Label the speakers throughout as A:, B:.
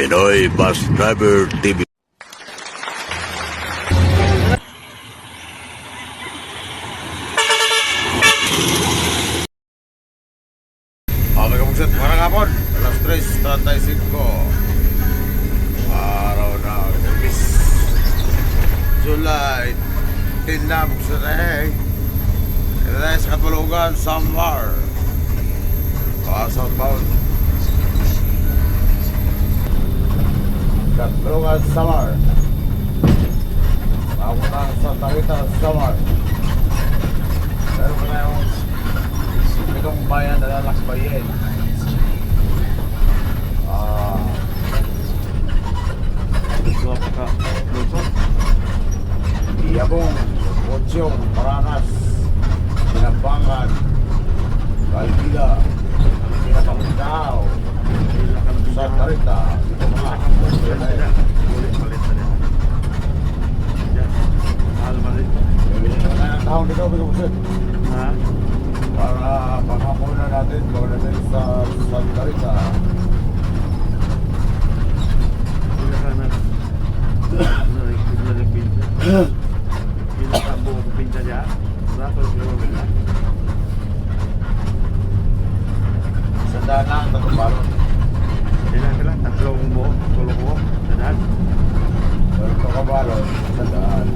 A: Pinoy Bus Driver TV.
B: Okay, kabuksit, marang hapon. Alas 3:35. Araw na Lumis. July 10 na, buksit eh. Ito tayo sa Katwalugan, Samar. Southbound. Katwalugan, Samar. Ako na sa Tarita, Samar. Pero pa na yung itong bayan na lalakbayin. Gusto ka lusot? Iyabong, Pochong, Paranas, Pinambangan, Calvila, Pinapangitao, sa Tarita, ito mga taon dito, binubusit. Para panghapunan natin, gawin natin sa Tarita. Sa daan na, tatlong tatlong buo, tulong buo, sa daan. Ito kabalon, sa daan.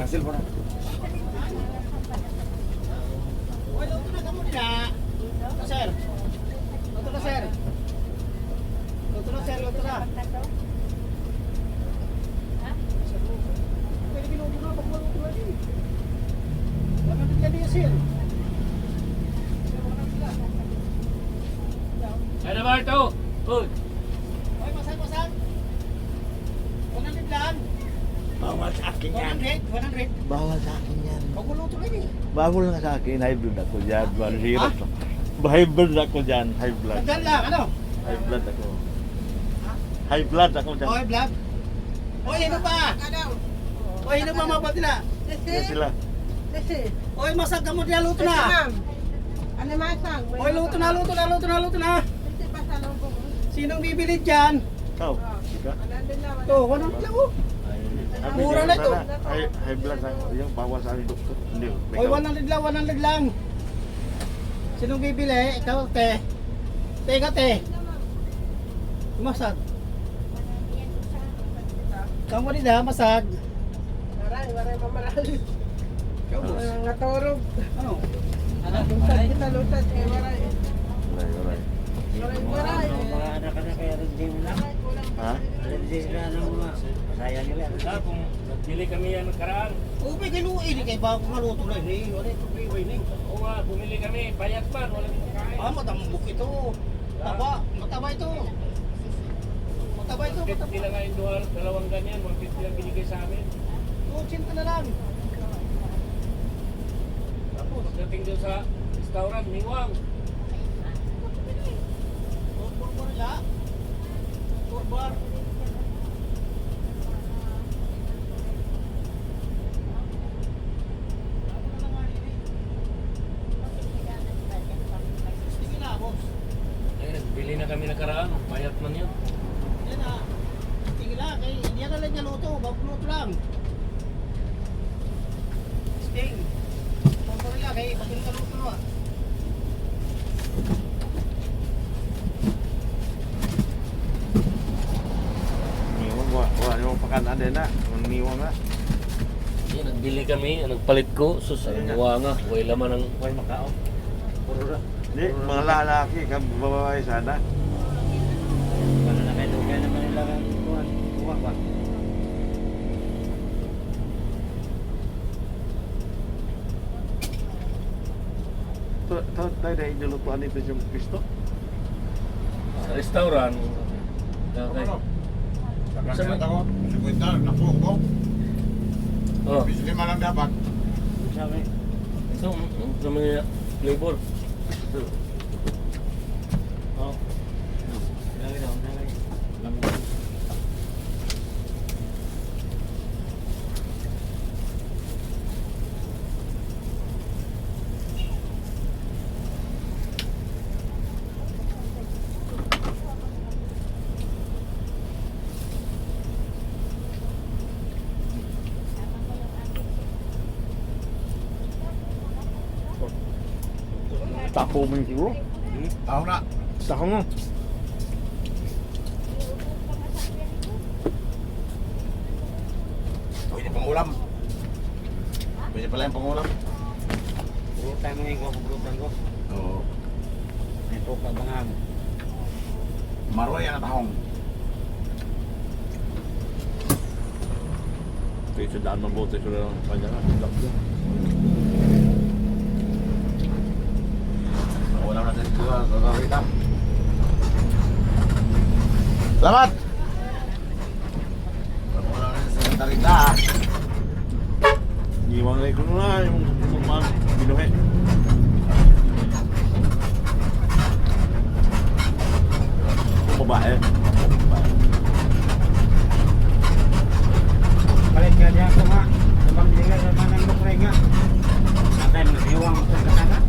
B: Hasil po na. Sir. Luto na, sir. Luto na, sir. Luto na. Pwede binubo na. Pag maluto na din. Wala na din yan, sir.
C: Ano ba ito? Good.
B: Oy, masan. 100 lang.
D: Bawal sa akin yan.
B: 100.
D: Bawal sa akin yan.
B: Pag maluto na din.
D: Bawal nga sa akin. High blood ako dyan. Hirap. High blood ako dyan. High blood.
B: Magdan lang, ano?
D: High blood ako. High blood ako dyan.
B: Okay, blood.
E: Oy, ano pa? Oy, ano pa mabot nila?
D: Yan sila.
E: Oy, masag ka mo diya, luto na.
F: Ano masang?
E: Oy, luto na. Sinong bibili dyan?
D: Ikaw. Ika.
E: Oh, 100 lang oh. Mura na ito.
D: High blood lang. Yung bawas sa doktor. Hindi.
E: Oy, 100 lang. Sinong bibili? Ikaw, te. Teka, te. Masag. Kamu din ha, masag.
F: Waray mamarali. Ngaturog.
E: Ano?
F: Lusad kita, lusad. Waray.
D: Alright.
F: Waray.
G: Mga anak ka na kaya rin din nila.
D: Ha?
G: Rin din sila ng mga kasaya nila.
C: Ah, kung nagbili kami yan nakaraan.
E: Ubay kay Luis, kay bago maluto na rin. Wala ito, freeway na.
C: Oo nga, bumili kami. Payat man, walang kain.
E: Ah, matambok ito. Mataba ito.
C: Bakit sila nga yung dalawang ganyan, 150 lang binigay sa amin.
E: 280 na lang.
C: Tapos, pagdating doon sa restaurant, niwang.
E: Pur la. Bar. Sige na, boss.
C: Ay, nagbili na kami nakaraan. Payat man yun.
E: Yan na. Sige na, kay hindi na lang niya luto. Babunuto lang. Sting. Pur la, kay pagin ka luto na.
D: Niwang wala yung pakanan din na. Niwang nga.
C: Yan, nagbili kami. Nagpalit ko. Sus, ang buwa nga. Huwag laman ng...
G: Huwag makao. Puro na.
D: Hindi, mga lalaki, babae sana.
G: Wala na kayo. Kaya naman nila ang kuha ba?
D: Tahu na inulutuan ito yung pisto?
C: Sa restaurant. Okay.
B: Sa mga ako, 50, napuko.
C: Oh.
B: 25 lang dapat.
G: Sabi.
C: So, sa mga flavor.
G: Oh. Lagi daw. Lagi.
D: Tapo mo yung siguro.
B: Tahu na.
D: Tapo mo.
B: Pwede pang ulam. Pwede pala yung pang ulam.
G: Burutan mo yung burutan ko.
B: Oo.
G: Ito pa bangam.
B: Maroy ang tahong.
D: Ito yung daan mabuti ko lang kanya nga.
B: Ulam natin dito sa Tarita. Salamat! Ulam natin sa Tarita.
D: Niwang na ko na yung mga binuhe. Yung babae.
G: Balik ka diyan ko nga. Sabang sila sa manang lukray nga. Natay mo iwang ko sa kasana.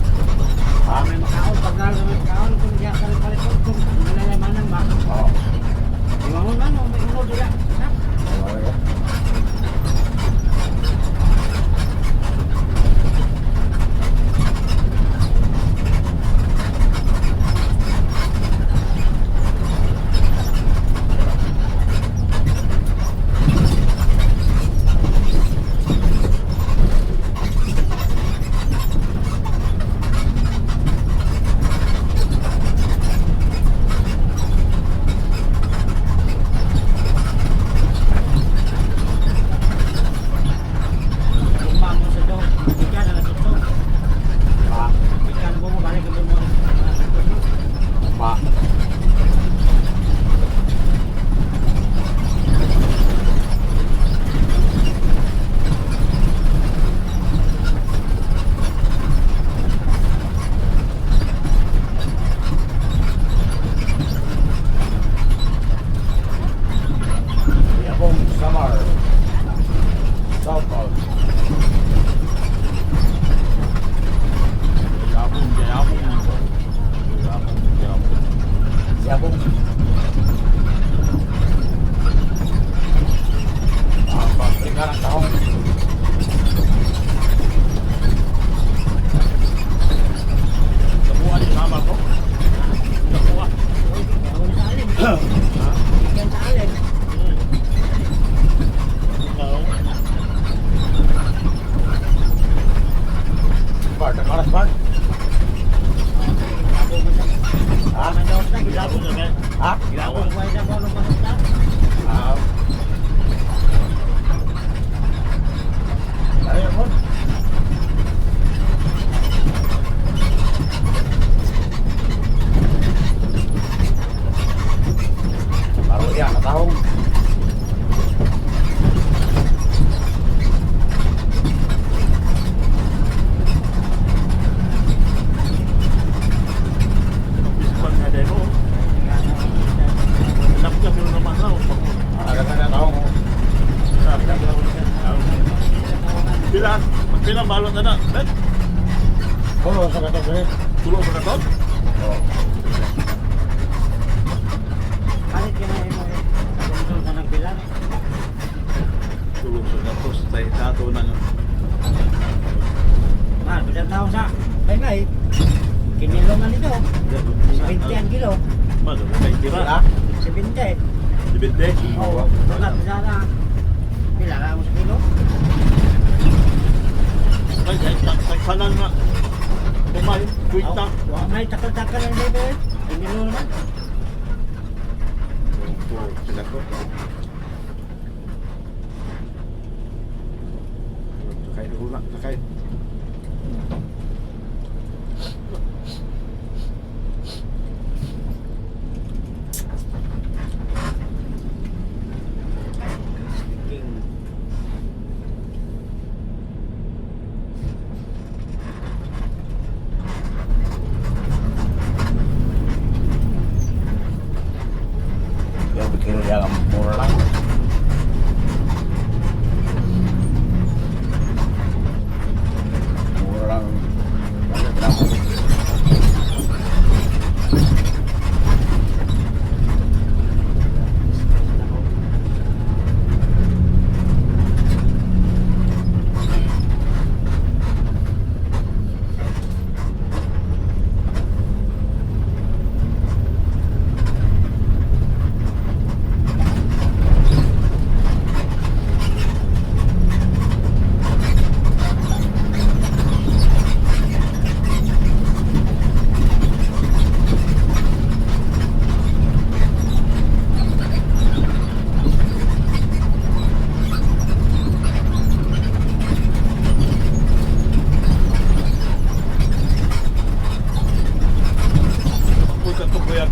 G: May makaon. Pag nalo may makaon. Kung diyan ka rin palit ko. Kung nalalaman ba.
B: Oo.
G: Iwang mo man. May unod dila.
B: Yabong. Pabrika ng tahong.
D: Nakuha yung mama ko. Nakuha.
E: Ako na sa alin. Yan sa alin.
D: Ikaw.
B: Bart, ang karas Bart.
E: Ah, nandawat na.
D: Gilabo na ba?
B: Ha?
E: Ako buhay na ko nung pasok na.
B: Ah. Ayun mo. Baru yan, katahong.
D: Bispang nga din mo. Anak ka pero naman na.
B: Agad na tahong.
D: Pila balot na na. Ben,
B: Pulo sa katong eh.
D: tulong sa katot.
B: Oh.
E: Kalit ka na yung tungkol ka nagbilang.
D: Tulong sa katot. Sa itato na nga.
E: Ah, bilang tao sa. Kaya nga eh. Kinilongan nito. 70 ang kilo.
D: Malo, may tira.
B: Ha?
E: 70.
D: Dibinte.
E: Oo. Wala. Bisa na. Pila ka mo sa kilo.
D: Ay, kanan nga. Kumay, quick na.
E: Wala may takal-takal ang bebe. Kinilo naman.
D: Sila ko. Sakay na ulang, sakay.
B: Yo pikir dia murah lang. Murah lang. Banyak berapa?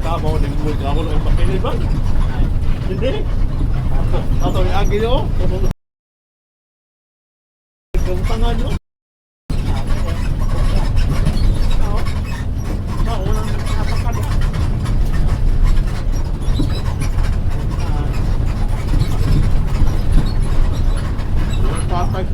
D: Kabaw ng mga kabaw ng pakiliban. Hindi. Ato yung agi nyo. Yung tangan nyo. Unang nagsasakan. Patag.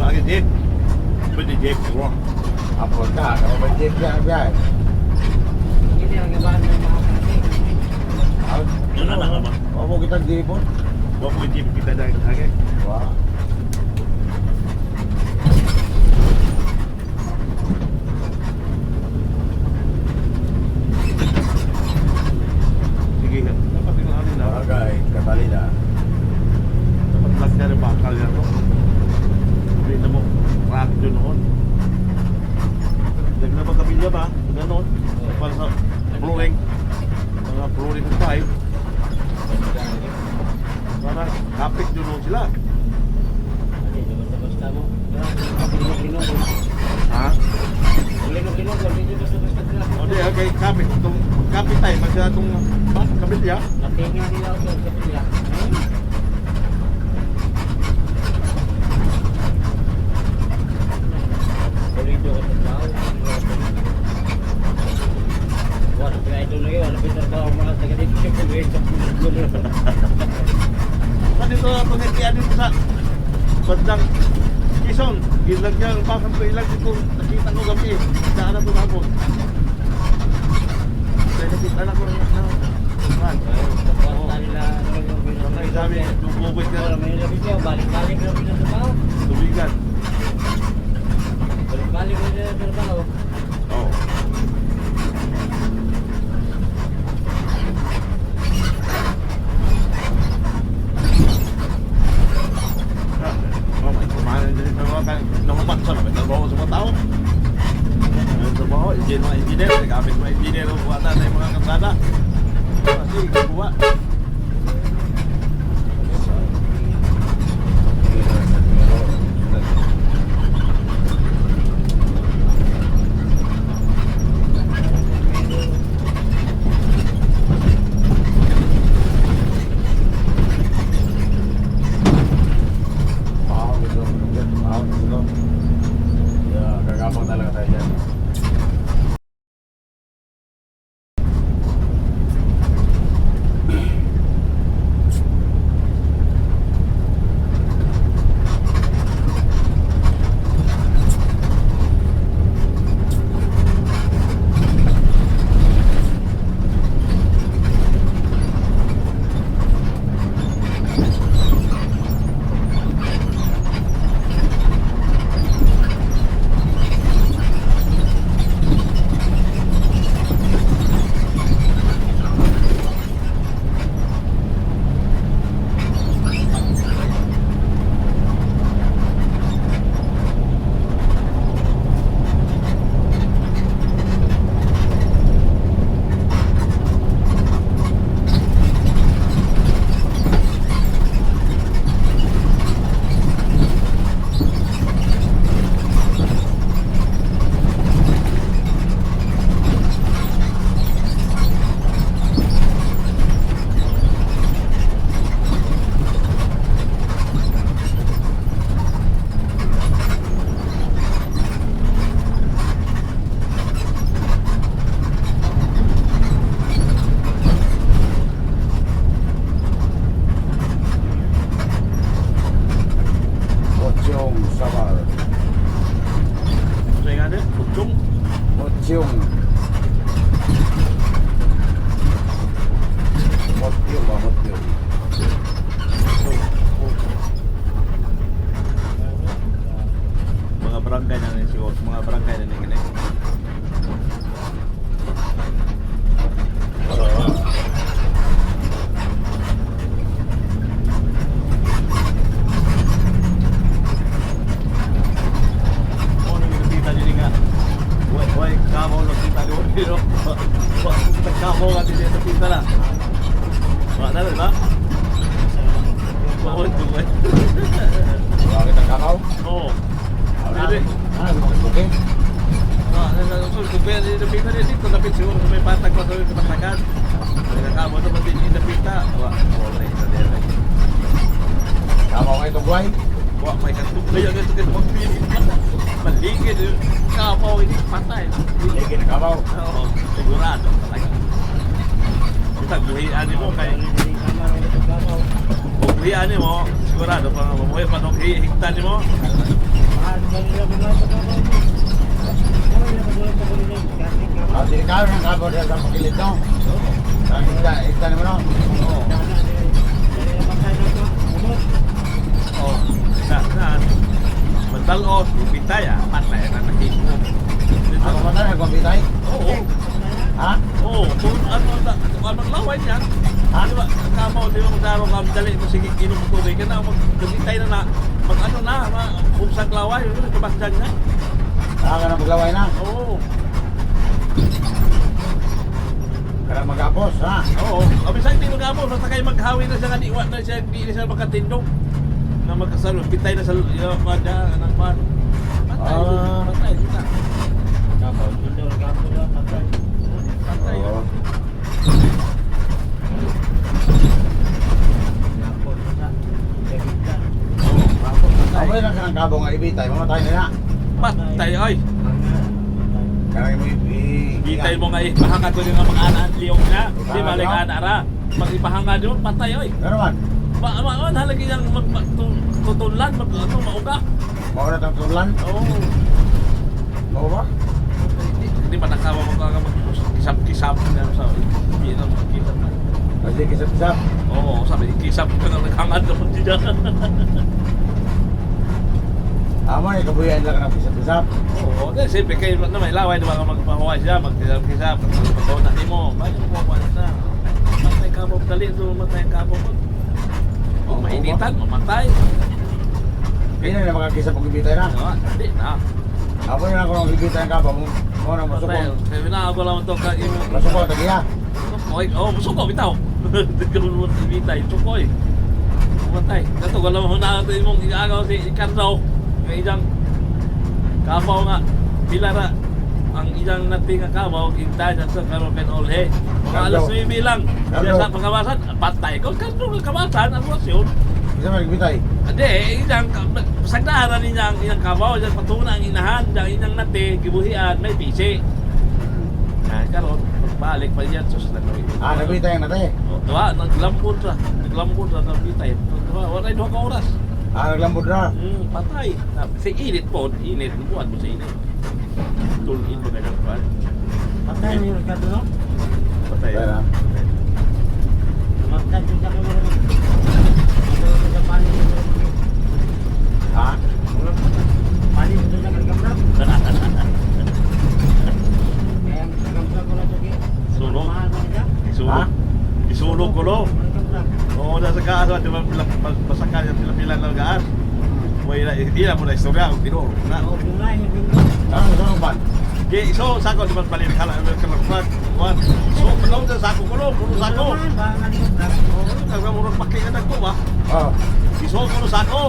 D: lagi jeep. Pwede jeep siguro.
B: Upload ka, kalau banjir ka biya.
E: Hindi ang gabahan ng mga kasi.
D: Yun na lang naman.
B: Mau kita jipon.
D: Huwag mo jeep kita dahil lagi.
B: Wah.
D: Sige, dapat yung ano na.
B: Bagay, katali na.
D: Dapat lahat ka rin bakal yan. Sabihin na mo, radyo noon. Dagna ba kapilya ba? Ganon. Para sa flooring. Mga flooring 5. Para kapit yun noon sila.
E: Hindi, basta-basta mo. Linog-linog.
D: Ha?
E: Linog-linog, hindi basta-basta sila.
D: O di, okay, kapit. Itong kapit tayo, magsa itong kapilya.
E: Natinga nila ako sa kapilya. Dito ko sa tao. Wala kaya ito na yun. Wala pinarbaho mga taga-dito siya pag-uwi sa
D: Kan dito pangitian dito sa bandang Quezon. Gilag niya, bakit ko ilang dito. Nakita ko gabi eh. Saan na ito hapon. Kaya nakita na ko na. Man.
E: Kapata nila.
D: Ang sabi, bububit ka.
E: Wala may labi siya. Balik-balik na pinarbaho.
D: Tubigan.
E: Balik-balik na pinarbaho.
D: Oo. Trabaho sa mga tao. Trabaho, engineer, nag-apit mga engineer o buwata na yung mga kansada. Kasi, buwa.
B: Ya, gagapang talaga tayo dyan. Nagkakaw ka din sa pinta na. Wala na rin ba? Bawal ko ba? Bakit ang kakao?
D: Oo. Pwede.
B: Bakit bukit?
D: Kung pwede sa pinta rin dito, lapit siguro kung may patag pa doon sa matagan. Nagkakaw naman din sa pinta. Wala sa dere.
B: Kakao nga itong buhay?
D: Wala may kantuk. Kaya ganito dito magpili. Maligid. Kapaw ini patay.
B: Sige na kakao.
D: Oo. Sigurado. Kita buhian mo kay buhian mo sigurado pa mamuhay pa nung higtan mo
E: Hindi ka rin ang kabo dyan sa pagilid, no? Ikta naman, no?
D: Oh, na. Magdalos, bitay ah, patay na nakita.
E: Ako pa tayo, nagpapitay?
D: Oo.
E: Ha?
D: Oo, kung ano laway niya. Di ba, kamo, di ba magdaro ka, dali mo sige, inom mo tubig ka na, magbitay na na, mag ano na, magbusag laway, kabasdan na.
E: Saka ka na maglaway na?
D: Oo.
E: Kaya mag-apos, ha?
D: Oo, abisay hindi mag-amo, basta kayo maghawi na siya nga, iwan na siya, hindi siya makatindong. Na magkasalo, bitay na sa pada, anang pan. Patay, di na. Patay,
E: Oo. Ako rin lang ka ng kabo nga ibitay, mamatay na na.
D: patay, ay.
E: Kaya mo
D: Bitay mo nga ipahangad ko yung mga anaan liyong nga. Di balik ana ra. Pag ipahangad mo, patay, ay.
E: Pero man,
D: Maan halagi niyang tutulan, mauga.
E: mauna tang tulan.
D: Oo.
E: Oo ba?
D: Hindi pa nakawa mo ka kisap-kisap na sa hindi na makikita na.
E: Kasi kisap-kisap.
D: Oo, sabi kisap ka na naghangad naman siya.
E: Amo ni kabuyan lang ng kisap-kisap.
D: Oo, kasi siyempre kayo na may laway, di ba ka magpahuwa siya, magkisap-kisap, magpataw na ni mo. Bakit mo po na? Matay ka mo, dali ito, matay ka mo. O mainitan, mamatay.
E: Hindi na makakisap kung ibitay na.
D: Oo, hindi na.
E: Ako rin ako nang ibitay ang kabo mo. Mo nang
D: Matay.
E: masukong.
D: Sabi na ako lang ito ka yung...
E: Masukong tagiya.
D: Sukoy, musuko, bitaw. Hindi mo ibitay, sukoy. Matay. Kato, wala mo na ito yung igagaw si Icardo. Yung isang kabaw nga, pilara. Ang isang nating nga kabaw, kita dyan sa Karopen Olhe. Mga alas 9 lang. Diyan sa pagkabasan, patay ko. Kaso nga kabasan, ang wasyon.
E: Isa man ibitay.
D: Hindi, isang sagdaharan niya ang ilang kabaw. Diyan patuna ang inahan, diyan inyang nati, gibuhian, may pisi. Karon, pagbalik pa diyan, sus na gawin.
E: Nabitay ang nate.
D: Diba, naglambod sa nabitay. Diba, wala yung 2 oras.
E: Naglambod na.
D: Patay. Sa init po, init. Buwan mo sa init. Tulin mo ganyan pa.
G: Patay mo yung Ricardo, no?
D: Patay.
E: Patay na.
G: Magtag yung kami mo naman. Ito sa panin mo naman.
E: Ha?
G: Panin mo sa Ricardo. Kaya Ricardo ko lang ito.
D: Sulong.
G: Mahal mo niya.
D: Isulong. Isulong ko lo.
G: Ricardo.
D: Oo, nasa kaan. Di ba, pasakan yung pila-pila ng gaan. Ila mo na istorya. Tinuro.
G: Oh, yung lain, yung bingo.
E: Ano sa ban?
D: So, sako, di ba balik ka lang. So, pagkawin sa sako ko lo. Puno sako. Nagkamurang pakli na ko ba?
E: Oh.
D: Iso ko no sako.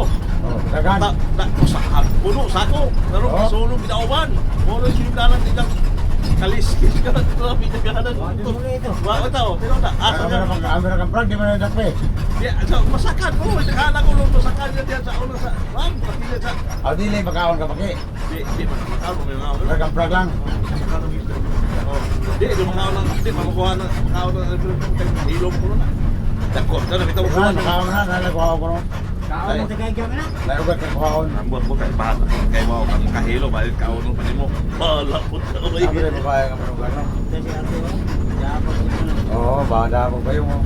E: Oh, dagan.
D: Usahan puno sako. Pero
E: Oh.
D: isulong bitaoban. Moro yung sinigdanan nilang kaliskis ka na ito. Pinaganan
G: Ito mo ito.
D: Wala ito. Pero na. Asa
E: Ano
D: niya.
E: na pag kang prag, di man na dakpe.
D: Masakan ko. Nakala ko lang masakan niya diyan sa una sa. Ma'am, pati niya sa.
E: Dili pagkaon ka paki.
D: Di ba? Makalo mo yung mga.
E: Kang prag lang.
D: Di, yung mga lang. Di, makukuha na. Makao na. Ilong ko na. Dako. Ito na. Ito ko
E: Kuhan, makaon na, nalagwaw ko no.
G: Kaon mo tagay kami na.
E: Naugat ka kuhaon.
D: Ambot mo kay bahat kay mo kang kahilo balik ka uno pa nimo. Hala put ka
E: Sabi rin babae nga manugan no.
G: Ito si Ate, oh. Dapat ito na.
E: Oo, bada ako kayo mo.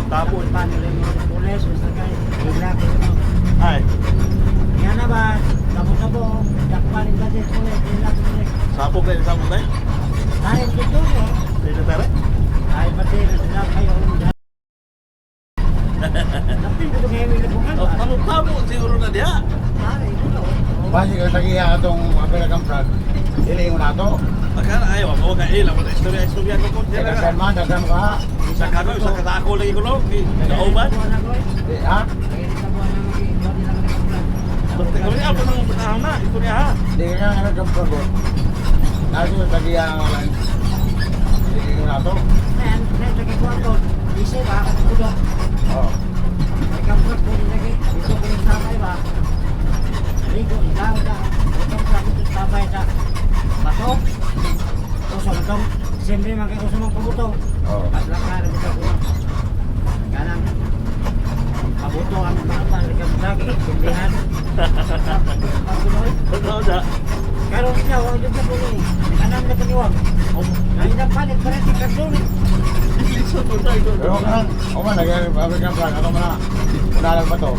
D: Tapon.
G: Paano rin mo sa pulis, basta kayo. Bigla ko yun.
D: Ay,
G: Yan na ba? Tabo-tabo. Dakpanin ka din pulis. Bigla ko pulis.
D: sabog tayo.
G: Tayo dito, oh.
D: Dito tare.
G: Ay, pati na sila kayo. Tapi ko ito kayo may labungan.
D: Tamo siguro na diha.
G: Ay, ito, oh.
E: Basi ka tagiya atong apela kang prag. Dili mo na to.
D: Magkana ayo mo ka ila mo istorya ko ko
E: Kaya
D: dira.
E: kan man, daghan mo ka.
D: Sa kano sa katako lagi ko no. Kauban.
E: Di, ha?
D: Basta kami ako nang na istorya ha.
E: Di ka nga kang prag. Naso tagiya ang lang. Dili mo na to.
G: Men, men, lagi ko ako. Isa ba? Ako ko.
E: Oh.
G: May kampot ko lagi. Dito ko yung sabay ba? Ligo, ilaw na. Ito ko ito sabay sa bato. O sa batong. Siyempre, magkakaroon sa mga pabuto.
E: Oh.
G: At lakar, ito ko. Ganang. Pabuto ang mga pan. lagi, pilihan. Pagkunoy.
D: Ano da?
G: Karon siya, huwag yung kapuloy. Anam na kaniwag. Ay, napalit pa rin si Cardon.
D: Listen mo tayo.
B: Pero ako man, nag-American flag. Ako man, unalang ba to?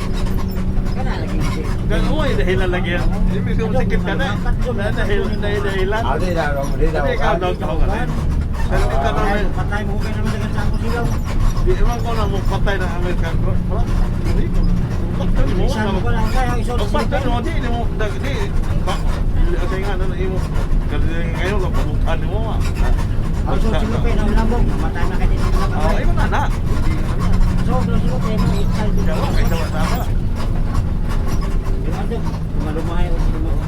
G: Kana lagi si.
D: Ganun mo, dahilan lagi yan. Ibig ko sikit ka na. Dahilan.
B: Di daw.
D: Sabi ikaw daw ka ka na. Pero ikaw daw na.
G: Patay mo kayo naman dengan sa ako silaw.
D: Di ewan ko na mo patay ng American Cross. Wala. Hindi ko. Patay mo.
G: Isa mo ko lang kaya isot
D: Ang patay mo, di mo. Di. Kasi nga na imo. Kasi ngayon lang pabukhan mo.
G: Ang isot si Lupe na ulabog. Matay na kayo dito na
D: Oh, imo na na.
G: So, si Lupe na ital dito.
D: Kaya kay sama tama.
G: Yung ano, lumalumahay o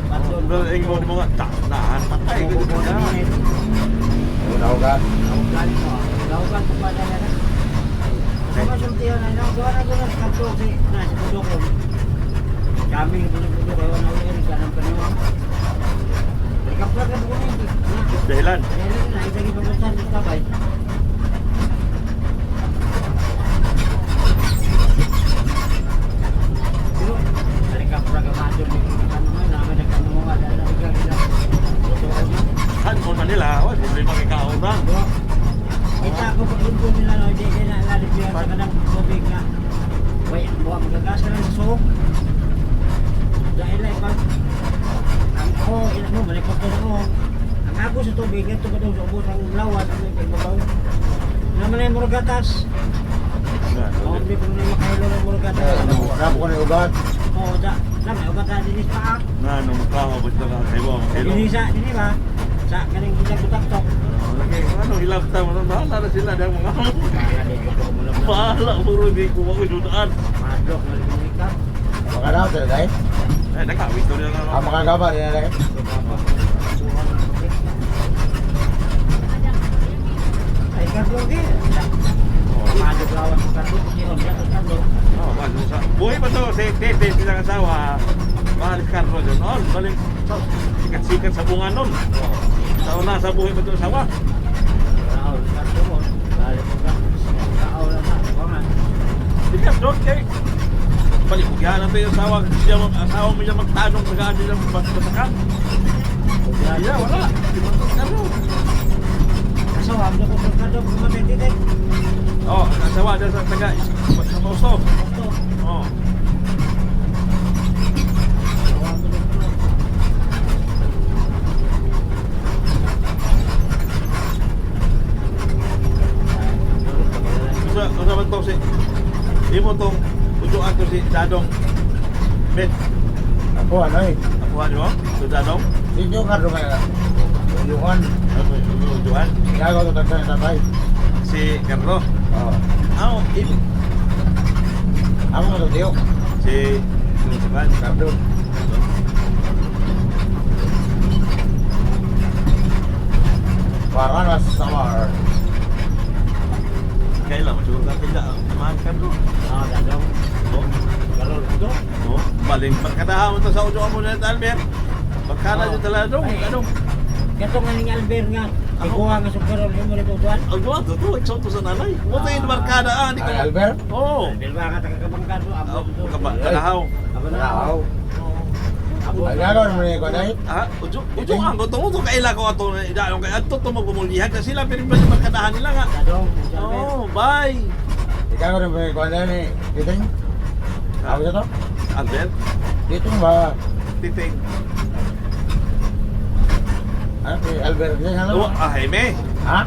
G: bandon.
D: Pero imo di mo nga tahan patay ko di mo na.
B: Unawagan.
G: Laugan mo. Laugan ko pa na yan. Sa masultihan na ino, gawa na ko na sa kanto si nasa Pudoko. Kami yung Pudoko kayo na ulit ka ng paniwa. Rekaplag na po hindi.
D: Dahilan.
G: Kaya na isang ipamuntan sa tabay. Pero, rekaplag ang madyo mo yung naman namin nagkamunga dahil na ikaw nila.
D: Han mo na nila, wala problema kay kaon na.
G: Kita ako pag lumpo nila no, hindi kayo naalalip yun sa kanang tubig nga. Wait, buha magagas ka lang sa suok. Dahil ay pag ang ako, ilan mo, malikot ko na ako. Ang ako sa tubig, ito ko daw sa ubos ang lawas, ang may pagbabaw. Naman na yung muragatas. Oo, hindi pa na makahilo ng muragatas.
B: Rapo ko na yung ugat.
G: Oo, may ugatan din pa ak.
D: Na nung makawa ba ito ka kayo ang hello.
G: Dinisa, dini ba? Sa kaning butak-butak-tok.
D: Lagi ano hilap ta mo bahala na sila dang mga.
G: Kaya din ko mula mula.
D: Bahala puro di ko ako dudaan.
G: Madlok na rin ka.
B: Makalaw sila dahil.
D: Eh nakawit to na
B: Ang mga gabar nila dahil.
G: Ay, kardong din. Madlok lawan sa kardong. Sino siya sa kardong?
D: Oh, bago sa. Buhay pa to si Tete silang asawa. Balik Carlo doon. Oh, balik sikat-sikat sa bunga nun. Sa una sa buhay pa to asawa.
G: Raul, kardong mo. Balik ko ka. Raul na sa kawangan.
D: Hindi ka doon kay. Balik ko kaya natin yung asawa. Siya asawa mo siya magtanong sa gaano niya masakan. Iya, wala. Di ba ito Carlo?
G: Kasawam na ko sa kardong. Kumatay dito.
D: Oh, asawa dyan sa taga. Sa Mauso.
G: Ito.
D: Oh.
G: Kasawam na ko.
D: Usa man to si imo tong ujuan to si Dadong. Bet,
B: Ako ano eh.
D: nakuha niyo? Si Dadong?
B: Sinyo ka rin mga ujuan.
D: Ujuan.
B: Gago ito tagsa ng tatay.
D: Si Carlo.
B: Oo.
D: Ano, ibig.
B: Ako mo ito tiyo.
D: Si Nusaban.
B: Kardon. Para na samar.
D: Kailan mo siguro natin dyan. Samahan Carlo.
G: Ah, dadong.
D: Oh,
G: Karol ito.
D: oh. Baling pagkadaha mo to sa ujuan mo na Albert. Pagkala yung taladong. Anong?
G: Kato nga ning Albert nga. Ikuha nga sa Karol yung mo nito tuwan.
D: Ujuan to. Ikso to sa nanay. Mo to yung barkada. Di ko.
B: Ay, Albert?
D: Oo.
G: Albert ba nga taga-kabangkan mo? Abo ito.
D: Kadahaw.
G: Abo na.
B: Wow.
G: Abo
B: Ay,
G: na.
B: gagawin mo niya ko dahil.
D: Ah, ujo ang ko tungo to kaila ko ato na idalong kay adto to magpumulihag na sila pero ba magkadahan nila nga.
G: Dadong. si Albert.
D: Oh, bye.
B: Gagawin mo niya ko dahil ni Titing. Ako siya to?
D: Albert,
B: Titing ba?
D: titing.
B: Ano si Albert? Yan ano?
D: Oh, Jaime.
B: Ha?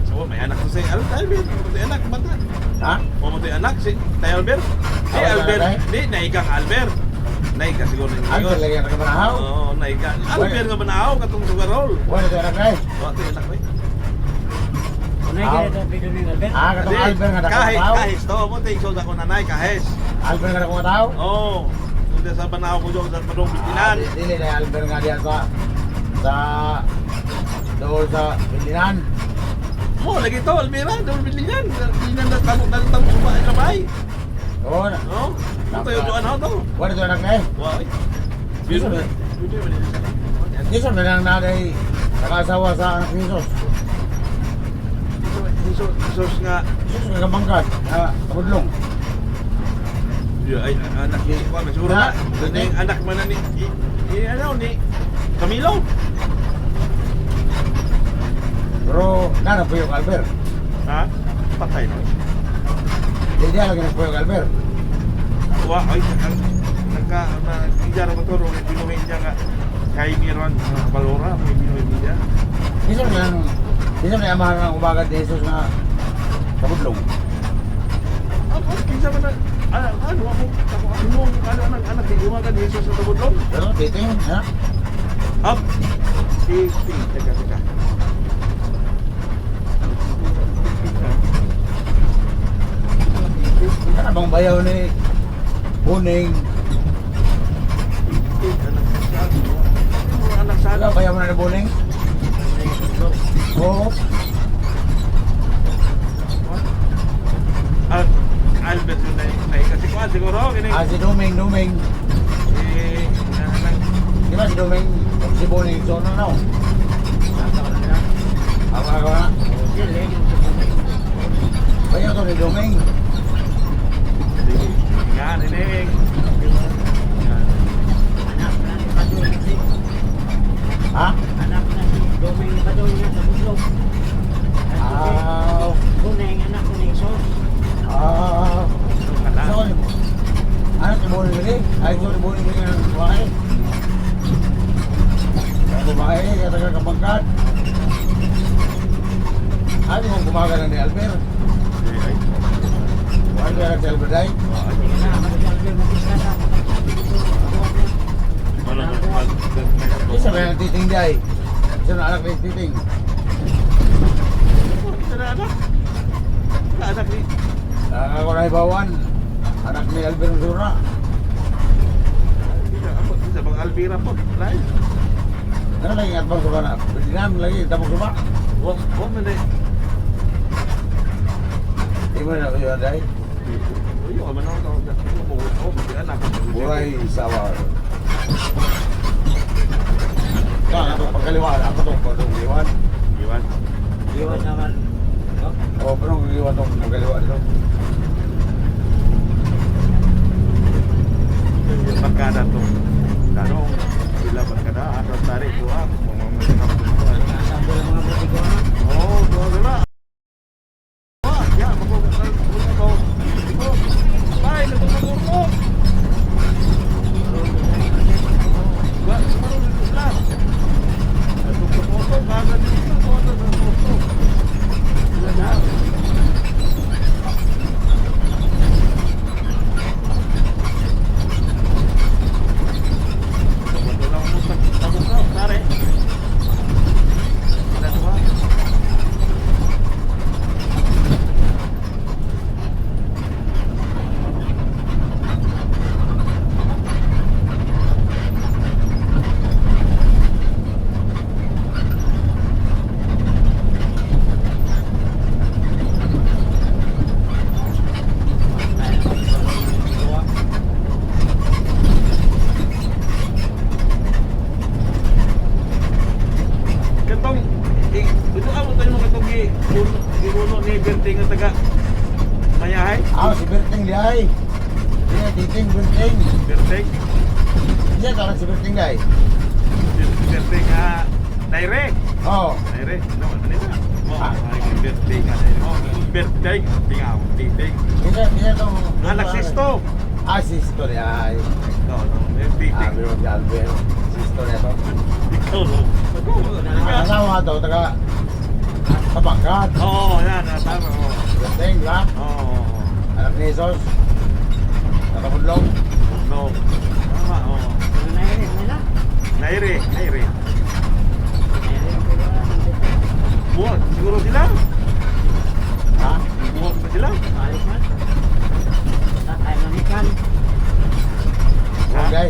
D: So, may anak to si Albert. May anak bata.
B: Ha?
D: O mo anak si Tay Albert. Si
B: Ah, wala
D: Albert,
B: na,
D: di naikang Albert. Naika siguro ni
B: Albert lagi ang nakabanahaw.
D: Oo, naika. Albert nga banahaw katong sugarol.
B: Wala ito anak na eh.
D: Wa to anak may.
G: Unay ka ito video ni Albert.
B: Ah, katong Albert nga
D: Kahit
B: nakabanahaw.
D: kahit to mo tay so ako nanay kahit.
B: Albert nga nakabanahaw.
D: Oh, hindi sa banahaw ko jud sa padong bistinan.
B: Dili na Albert nga diyan sa doon sa Pilinan.
D: Mo lagi to Almira, dol bilinan. Bilinan na tamo sumain na bay.
B: Oo na.
D: Oh, ito yung doon to.
B: Wala ito anak na eh.
D: Why? Biro na.
B: Dito na lang naday nakasawa sa anak ni Jesus.
D: Jesus nga
B: Jesus nga kabangkat. Kabudlong.
D: Dia ay anak ni Juan siguro na. Ni anak man ni ano ni Camilo.
B: Pero, nana po yung Albert.
D: Ha? Patay no.
B: Hindi lagi na po yung Albert.
D: Wa ay nagka motor ni binuhin niya nga kay Miron Balora may binuhin niya.
B: Isa na amahan ng umaga ni Jesus na kabudlong.
D: Ako kinsa man ano ako anak ni umaga ni Jesus sa tabudlong.
B: Pero, titing, ha?
D: Up. Teka.
B: Ano bang bayaw ni Buning?
D: Anak
B: Ano
D: sana
B: bayaw mo na ni Buning? Oo.
D: Albert yun na kasi ko siguro kini
B: Si Duming. Di ba si Duming? Si Buning, so ano na? Ako na. Bayaw to ni Duming.
D: yan ini
G: Anak na ni Badoy kasi.
B: Ha?
G: Anak na si Doming ni Badoy nga sa Buslog.
B: Ah.
G: Kuneng anak ko ni Sos.
B: So, ano si Buning ini? Ay, so si Buning ini ng babae. Ang babae, katagal kapangkat. Ano mong bumaga na ni Albert? Ano kaya si Albert ay?
G: Sige na, mag-alvin mo isa na.
B: Isa ba yung titing day? Isa na anak ni titing.
D: anak ni
B: Ako na ibawan. Anak ni Albert Zura.
D: bisa bang Alvira po lain
B: Ano lagi at bang suka na? Pilihan lagi, tapos suka.
D: wah mana
B: Di mo na yun day?
D: Iyo, mana tahu dah. Mau anak.
B: Buray sawar. Ako pagkaliwan, ako itong pagkaliwan.
D: Iwan.
G: Iwan naman.
B: O, pero ang iwan itong pagkaliwan ito.
D: Yung barkada to. Kano, sila barkada atau tarik dua,
G: Sabi ng mga butiko na.
D: oh, dua dua. Wah, ya, mau bye, nagtuturo. Gua baru dibuka. Untuk foto, baga dito, foto.
B: Si Berting liay. Dia titing Berting.
D: Berting,
B: Dia tak si Berting liay.
D: berting Naire.
B: Oh,
D: Naire, no, ano nila? Oh, berting Oh, berting, tingaw, titing.
B: dia tu.
D: Anak sisto.
B: Sisto liay.
D: No, titing.
B: Pero si Albert. Sisto niya to.
D: Ikaw, no?
B: Asawa to, taga Kapangkat.
D: Oo, yan, tama.
B: Berting, di ba?
D: Oo.
B: Anak ni Jesus. Nakabudlong.
D: No. Tama, oo.
G: Ano na yun? May na?
D: Naire.
G: Meron ko ba?
D: Buwan, siguro sila.
B: Ha?
D: Buwan pa sila.
G: Balik man. Tatay ng ikan.
B: Okay.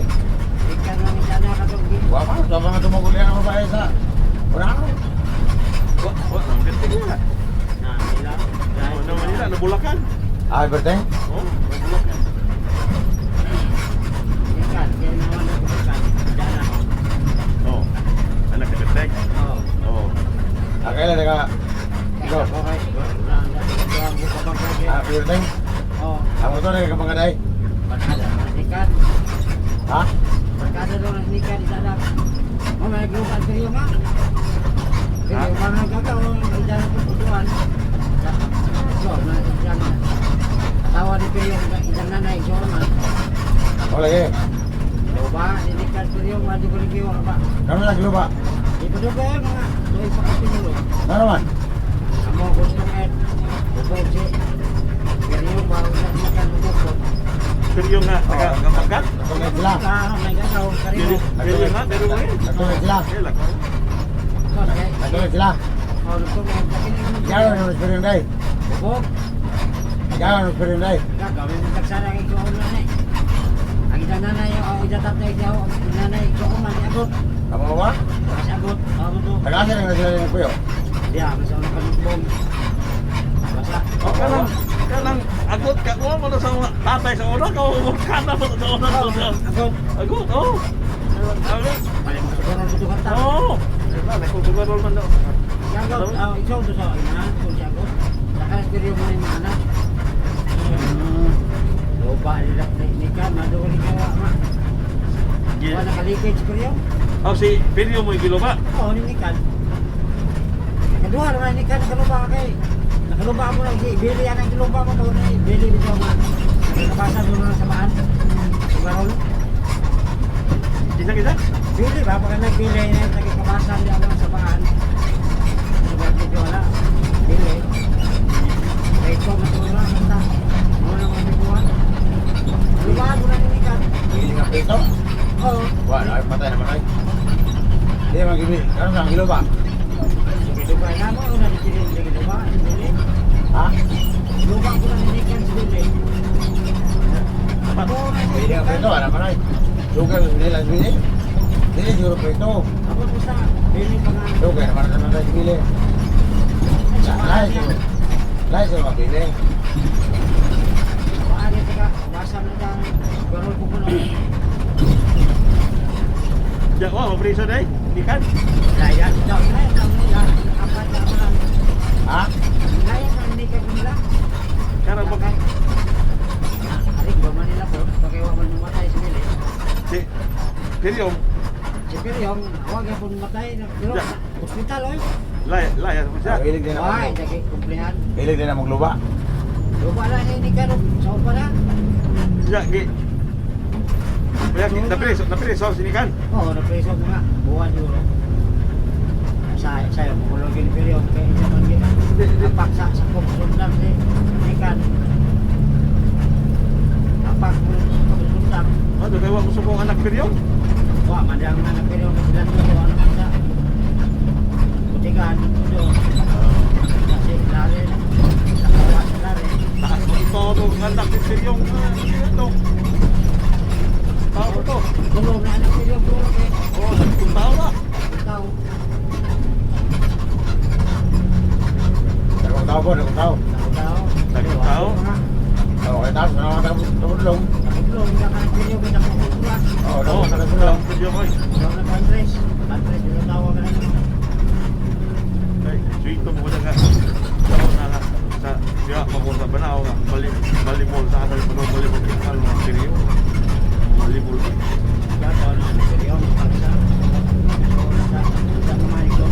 G: Ikan ng ikan na katong
B: Wapa, sa mga tumugulian ang babae sa Urano.
D: Ang berting wala.
G: na nila.
D: Ano naman nila, nabulakan.
B: Berting?
D: Oo, nabulakan.
G: Ikan. Yan naman ang ikan. Dana.
D: Oo. Anak ni berting.
G: Oo.
D: Oo.
B: Kailan taga ikaw?
G: Okay. Wala. Ang buka bang kaya.
B: Berting?
G: Oo.
B: Ako to na kapangaday.
G: Barkada ng ikan.
B: Ha?
G: Barkada daw ng ikan. Isa na. May grupan periyo nga. Periyo nga nagkakaw. Isa na puputuan. So, nandiyan na. Katawa ni periyo. Isang nanay. So, naman.
B: Wala eh.
G: Lupa. Ninikan periyo. Madi ko rin kiwa ba?
B: Kami lagi lupa.
G: Ipado ko yung mga. Doy pa kasi nilo.
B: Ano naman?
G: Amo gusto ngayon. Bukod si. Periyo ba? Ninikan bukod.
D: Pero nga, nagkapagkat.
B: Natulad sila.
G: May gagaw. Karino.
D: Pero nga, pero nga yun.
B: Natulad sila.
D: Kailan ko?
B: Natulad sila.
G: Oh, gusto ngayon.
B: Gano'n ang experience day?
G: Bukod.
B: Gano'n ang experience day?
G: Gagawin mo tagsara kay Joon nanay. Ang isang nanay, ang isang tatay siya, ang nanay, Joon man, agot.
B: Kamu ba?
G: Kasi agot, ako to.
B: Nag-asa rin na sila ng kuyo.
G: Diya, mas ako nakalugbong. Basta.
D: O kanang agot ka mo mo sa mga tatay sa una ka mo kana mo sa una sa
G: Agot.
D: agot oh.
G: Balik mo siguro dito kanta.
D: Oh. Wala na ko siguro man daw.
G: Si agot, ikaw to sa ina, kung si agot. Saka stereo mo yung mga anak. Lupa nila, ni ka, madugo ni kawa, ma. Wala nakalikid si Kuryong.
D: Oh si Pirio mo giluba.
G: Oo, ni Nikan. Kedua naman ni Nikan nakaluba kay. Nakaluba mo lang si Billy yan ang giluba mo doon eh. Billy dito nga. Nakabasan mo lang sa maan. Sugarol.
D: Isa.
G: Billy ba? Pagka nag-Billy na yung nagkakabasan niya lang sa maan. Sugar dito wala. Billy. Kaya ito matulong kanta. Mo lang ang bibuhan. Lubahan mo lang ni Nikan.
B: Hindi nga pito.
G: Oo.
B: Wala, ay patay naman ay. Hindi man gibi. Gano'n sa kilo ba?
G: Lupa na mo. Una ni Billy. Hindi lupa. Billy.
B: Ha?
G: Lupa ko lang ni Nikan si Billy.
B: Hindi nga pito. Ano man ay? Sugar nila sa bili. Hindi siguro pito.
G: Ako po sa Billy pa nga.
B: Sugar naman na naman sa bili. Lahat siguro. Lahat siguro mabili.
G: Paano ka basa mo lang garol ko kuno.
D: Ja wa mabriso dai. Ikan.
G: Laya daw na apa na man.
B: Ha?
G: Laya kan ni ka nila.
D: Karang bak
G: Ari ba Manila po pakai wa man matay si Billy.
D: si Pirio
G: Si Billy yung awag pun matay na pero
D: Ya.
G: hospital oy.
D: laya mo siya.
B: Hilig din ako.
G: Ay, dagi kumplehan.
B: Hilig din ako magluba.
G: Lupa na ni ka sa upa na.
D: Ya gi. Kaya napreso si Nikan.
G: Oh, na preso mo nga. Buwan siguro. Saya mo kulo gini Billy kay isa man gina. Napaksa sa kumsundan si Nikan. Napak mo sa kumsundan.
D: Ano kay wa gusto kong anak Pirio?
G: Wah, madang anak pero kebetulan itu anak kita. Kutikan itu. Kasi lari. Lari.
D: Taas mo ito ng anak ni Pirio. Ito. Tao to.
G: Belum na anak pero belum ke.
D: Oh, nagpuntaw na.
G: Tahu.
B: Ako tao po, ako tao.
G: Tahu.
D: Tahu.
B: Oo, kaya taas. Ano ka tabudlong?
G: Belum na anak pero kita pulang.
B: Oo,
D: Oh,
B: dapat
D: nagpuntaw Pirio ko.
G: Belum na Andres. Andres dulu tahu kan.
D: Ay, suito mo na nga. Ako na nga. Sa siya, mabuta ba na ako nga. Balimol sa atal mo. Balimol yung kal mga Pirio. Balimol.
G: Ya tahu na pero paksa. Sa naman ito.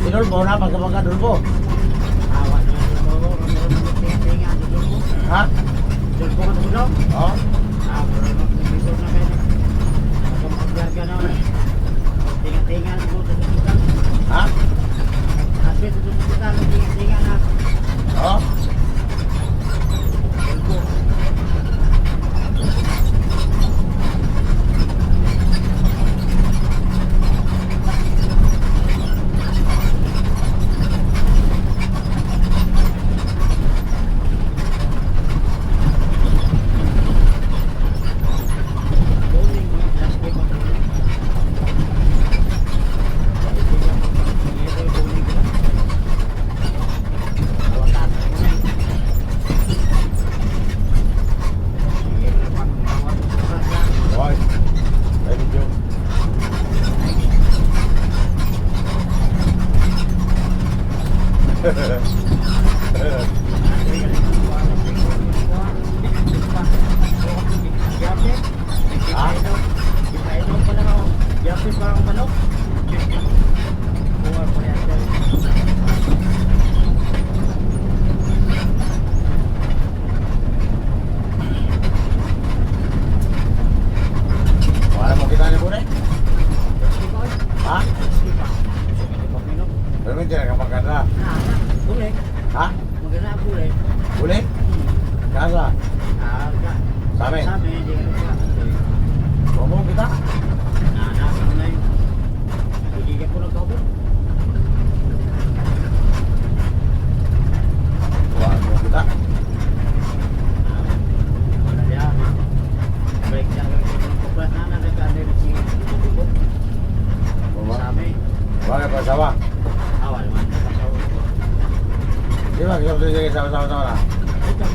B: Sinulpo na, pagkabangka dulpo.
G: Awat na dulu. Tinggal dulu.
B: Ha?
G: Dulu kan dulu.
B: Oo.
G: Besok na kayo. Kung magbiarga na ako. Tinga-tinga ko sa hospital.
B: Ha?
G: Asli sa hospital, tinga-tinga na.
B: Oo.
G: Elko. Bowling, last day pa bowling. Bowling ko. Awatan ko na.
B: Hoy. Ay, medyo.
G: Kasi parang manok. Buwan pa yan dyan.
B: Wala mo kita ni Bune? Ha? Pero hindi na maganda.
G: Boleh.
B: Ha?
G: Maganda boleh.
B: Bune? Kasa? Sa amin?
G: Sabi, hindi ka lupa.
B: Promo kita?
G: Nasa na yun. Hindi ka po nagkabot.
B: Wala mo kita.
G: Wala dia, ma. Balik siya lang yung pagpaplat na nagkakanda yung si Bubuk.
B: Promo?
G: Sabi,
B: Wala pa sawa.
G: awal man.
B: Di ba? Kita tuloy sige sama-sama na.
G: Ito,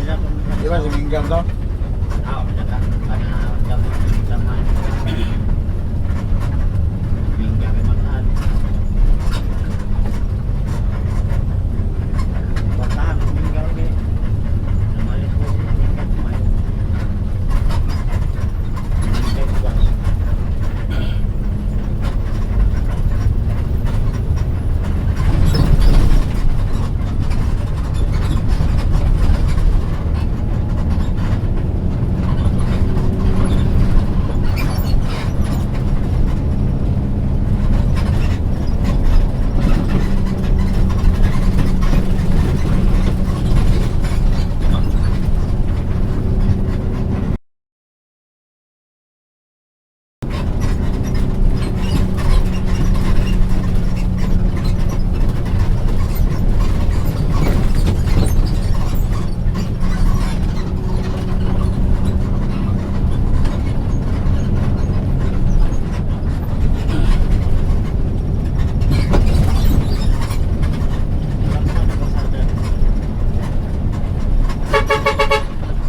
G: ila po.
B: Di ba si Minggam to?
G: Jaga. Karena zaman hingga kemataan. Bertahan meninggal ke. Namanya pun meninggal main. Meninggal juga.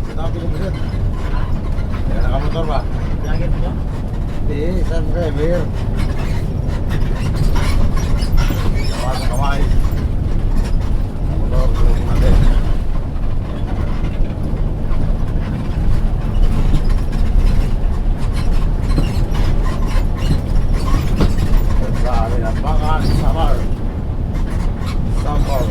B: Kita pilih-pilih. Ya, nakamotor ba?
G: Lagi po.
B: Hindi, saan mo kayo, Beer? Gawa sa kamay. Nakamotor, tulog natin. Sa amin ang mga Samar. Samar.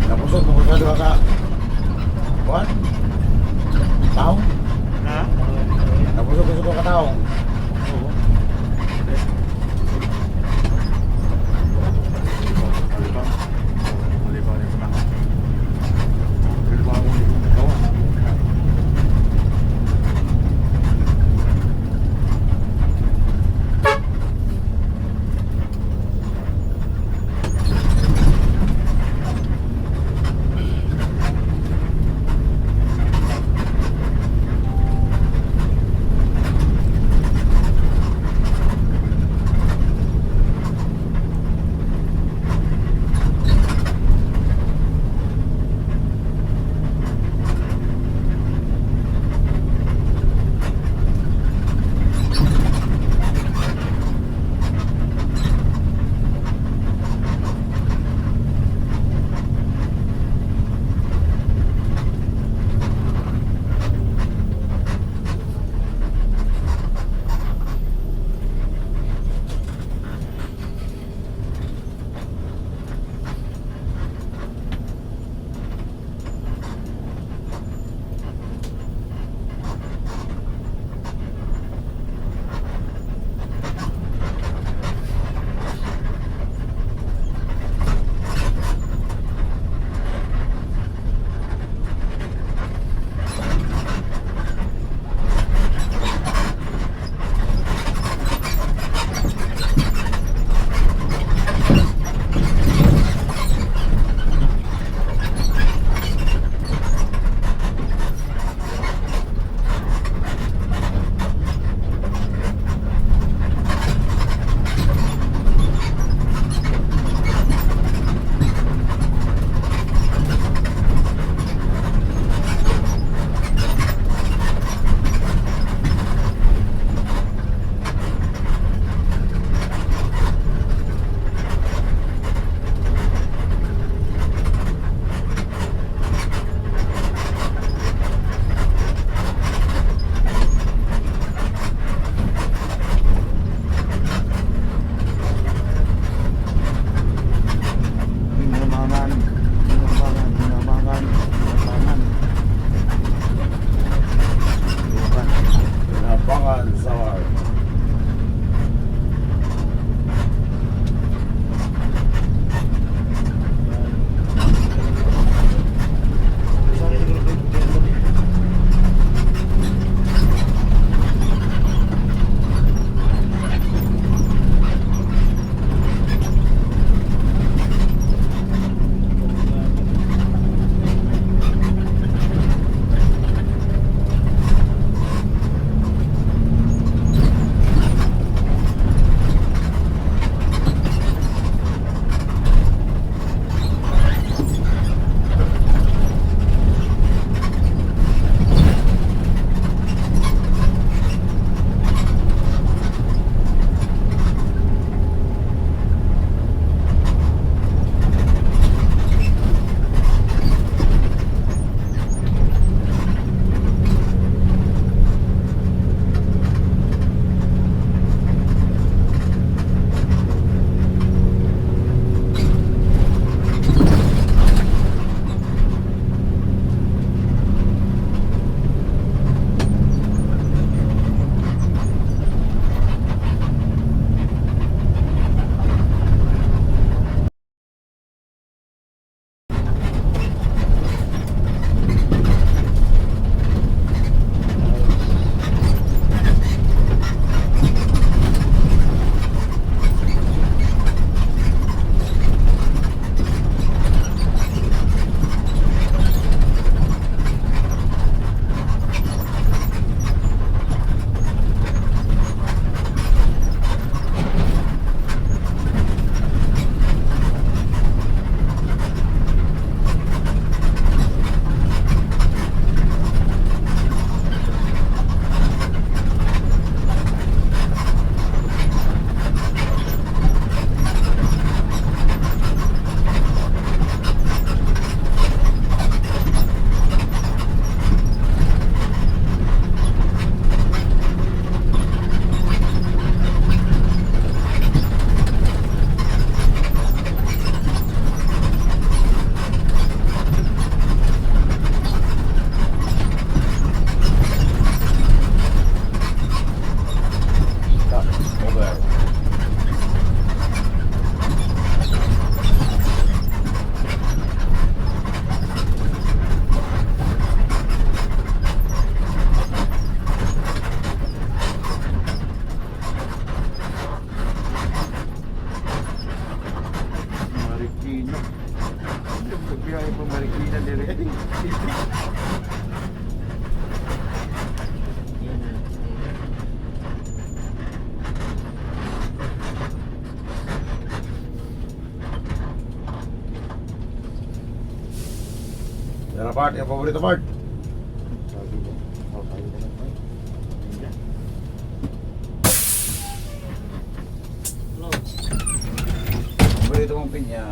B: Napusog mo sa diba ka? Kuan? Taong?
G: Ha?
B: Napusog ko ka taong?
G: Oo.
B: Marikina. Biyahe pa Marikina dire.
G: Yan na.
B: Yan na part, yung paborito part. Paborito mong pinya.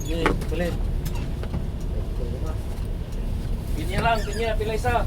C: Sige, balik. Pinya lang, pinya, pila isa.